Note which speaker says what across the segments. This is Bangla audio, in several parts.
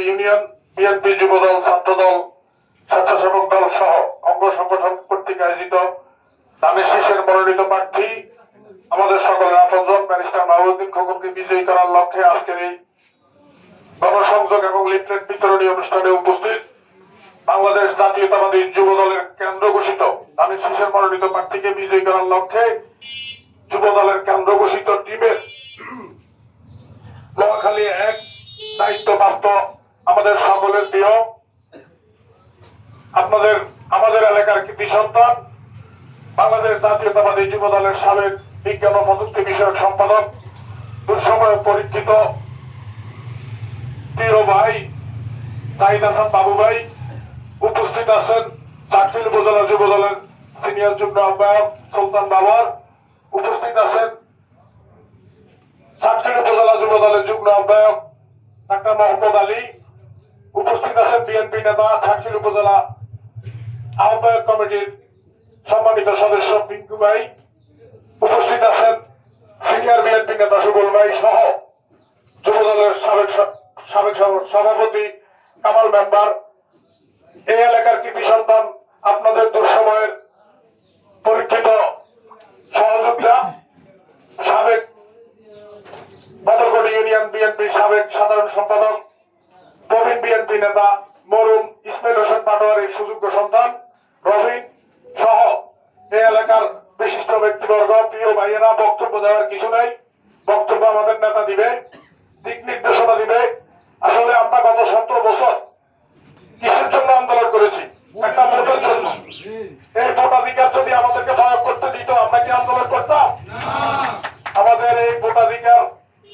Speaker 1: ইউনিয়ন বিএনপি যুবদল ছাত্রদল স্বেচ্ছাসেবক দল সহ অঙ্গ সংগঠন কর্তৃক আয়োজিত ধানের শীষের মনোনীত প্রার্থী আমাদের সকলের আপনজন ব্যারিস্টার মাহবুবউদ্দিন খোকনকে বিজয়ী করার লক্ষ্যে আজকের এই গণসংযোগ এবং লিফলেট বিতরণী অনুষ্ঠানে উপস্থিত বাংলাদেশ জাতীয়তাবাদী যুব দলের কেন্দ্র ঘোষিত ধানের শীষের মনোনীত প্রার্থীকে বিজয়ী করার লক্ষ্যে যুব দলের কেন্দ্র ঘোষিত টিমের নোয়াখালী এক দায়িত্বপ্রাপ্ত আমাদের সকলের প্রিয় আমাদের এলাকার কৃতি সন্তান বাংলাদেশ জাতীয়তাবাদী যুব দলের সাবেক বিজ্ঞান ও প্রযুক্তি বিষয়ক সম্পাদক দুঃসময়ে পরীক্ষিত প্রিয় ভাই জাহিদ হাসান বাবু ভাই, উপস্থিত আছেন চাকরিল উপজেলা যুব দলের সিনিয়র যুগ্ম আহ্বায়ক সুলতান বাবার, উপস্থিত আছেন চাকরিল উপজেলা যুব দলের যুগ্ম আহ্বায়ক ডাক্তার মোহাম্মদ আলী, উপস্থিত আছেন বিএনপি নেতা চাকরিল উপজেলা আহ্বায়ক কমিটির সম্মানিত সদস্য পিঙ্কু ভাই, উপস্থিত আছেন সিনিয়র বিএনপি নেতা সুবল ভাই সহ যুব দলের সাবেক সভাপতি কামাল মেম্বার, এই এলাকার কৃতি সন্তান আপনাদের দুঃসময়ের পরীক্ষিত সহযোদ্ধা সাবেক বদরগড় ইউনিয়ন বিএনপির সাবেক সাধারণ সম্পাদক প্রবীণ বিএনপি নেতা মরুম ইসমাইল হোসেন পাটোয়ারির সুযোগ্য সন্তান রবিন সহ এই এলাকার বিশিষ্ট ব্যক্তিবর্গ, প্রিয় ভাইয়েরা, বক্তব্য দেওয়ার কিছু নাই। বক্তব্য আমাদের নেতা দিবে, দিক নির্দেশনা দিবে। আসলে আমরা গত 17 বছর কিসের জন্য আন্দোলন করেছি? একটা ভোটের জন্য। এই ভোটাধিকার যদি আমাদেরকে প্রয়োগ করতে দিত, আমরা কি আন্দোলন করতাম? আমাদের এই ভোটাধিকার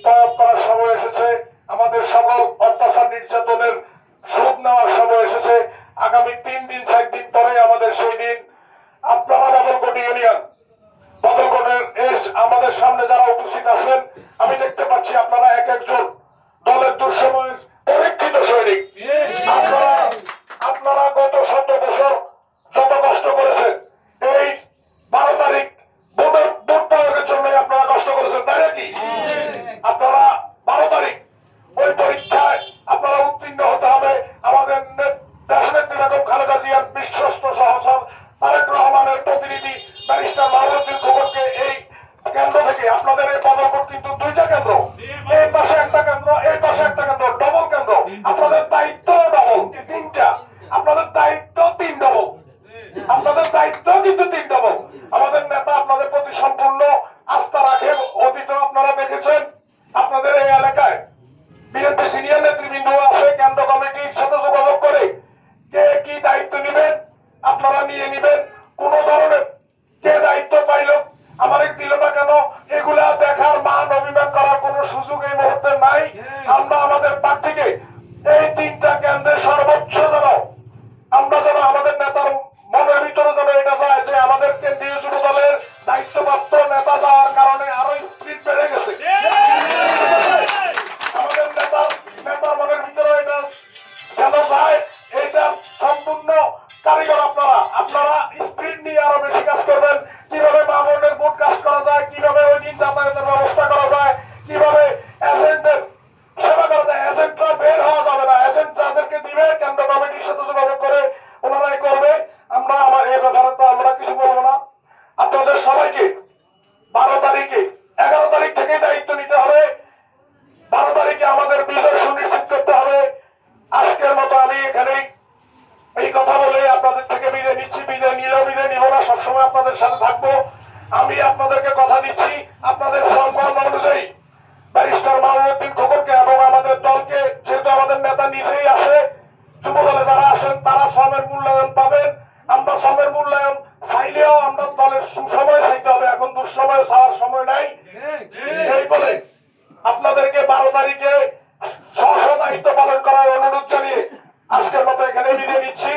Speaker 1: প্রয়োগ করার সময় এসেছে, আমাদের সকল অত্যাচার নির্যাতনের শোধ নেওয়ার সময় এসেছে। আগামী 3 দিন 4 দিন পরে আমাদের সেই দিন। আপনারা বদরগড় ইউনিয়ন বদরগড়ের আমাদের সামনে যারা উপস্থিত আছেন, আমি দেখতে পাচ্ছি আপনারা এক একজন দলের দুঃসময়ের পরীক্ষিত সৈনিক। আপনারা গত 17 বছর যত কষ্ট করেছেন, এই 12 তারিখ ভোট প্রয়োগের জন্য আপনারা কষ্ট করেছেন, তাই নাকি? আপনারা 12 তারিখ ওই পরীক্ষায় আপনারা উত্তীর্ণ হতে হবে। আমাদের দেশনেত্রী বেগম খালেদা জিয়ার বিশ্বস্ত সহচর তারেক রহমানের প্রতিনিধি ব্যারিস্টার মাহবুবউদ্দিন খোকনকে এই কেন্দ্র থেকে, আপনাদের এই বদরগড় কিন্তু 2টা কেন্দ্র, এই পাশে একটা কেন্দ্র, এই পাশে একটা কেন্দ্র, ডবল কেন্দ্র। আপনাদের দায়িত্ব ডবল, 3টা। আপনাদের দায়িত্ব 3 ডবল, আপনাদের দায়িত্ব কিন্তু 3 ডবল। আমাদের নেতা আপনাদের প্রতি সম্পূর্ণ আস্থা রাখে। অতীত আপনারা দেখেছেন আপনাদের এই এলাকায় বিএনপি সিনিয়র নেতৃবৃন্দ আছে, কেন্দ্র কমিটির সাথে যোগাযোগ করে কে কি দায়িত্ব নেবেন আপনারা নিয়ে নেবেন। কোন ধরনের কে দায়িত্ব পাইল, আমাদের দিল না কেন, এগুলা দেখার মান অভিমান করার কোন সুযোগ এই মুহূর্তে নাই। আমরা আমাদের প্রার্থীকে এই 3টা কেন্দ্রে সর্বোচ্চ আমরা যেন আমাদের নেতার মনের ভিতরে যেন এটা যায় যে আমাদের কেন্দ্রীয় যুব দলের দায়িত্বপ্রাপ্ত নেতা যাওয়ার কারণে আরো স্পিড বেড়ে গেছে। আমাদের নেতার মনের ভিতরে এটা যেন যায়, এটা সম্পূর্ণ কারিগর আপনারা স্পিড নিয়ে আরো বেশি কাজ করবেন। কিভাবে মামুনের ভোট কাজ করা যায়, কিভাবে ওই দিন যাতায়াতের ব্যবস্থা করা যায়, কিভাবে এজেন্টের সেবা করা যায়। এজেন্টরা বের হওয়া যাবে না, এজেন্ট যাদেরকে দিবে কেন্দ্র কমিটির সাথে যোগাযোগ করে ওনারাই করবে। আমার এই ব্যাপারে তো আমরা কিছু বলবো না। আপনাদের সবাইকে 12 তারিখে 11 তারিখ থেকে দায়িত্ব নিতে হবে। 12 তারিখে আমাদের বিজয় সুনিশ্চিত করতে হবে। আজকের মতো আমি এখানে এই কথা বলে আপনাদের থেকে বিদায় নিচ্ছি। বিদায় নিলেও বিদায় নিব না, সবসময় আপনাদের সাথে থাকবো। আমি আপনাদেরকে কথা দিচ্ছি, আপনাদের সম্মান অনুযায়ী ব্যারিস্টার মাহবুবউদ্দিন খোকনকে এবং আমাদের দলকে, যেহেতু আমাদের নেতা নিজেই আছে, যুব দলে যারা আছেন তারা শ্রমের মূল্যায়ন পাবেন। আমরা শ্রমের মূল্যায়ন চাইলেও আমরা দলের সুসময় চাইতে হবে, এখন দুঃসময় চাওয়ার সময় নাই। এই বলে আপনাদেরকে 12 তারিখে স্ব দায়িত্ব পালন করার অনুরোধ জানিয়ে আজকের মতো এখানে বিদায় নিচ্ছি।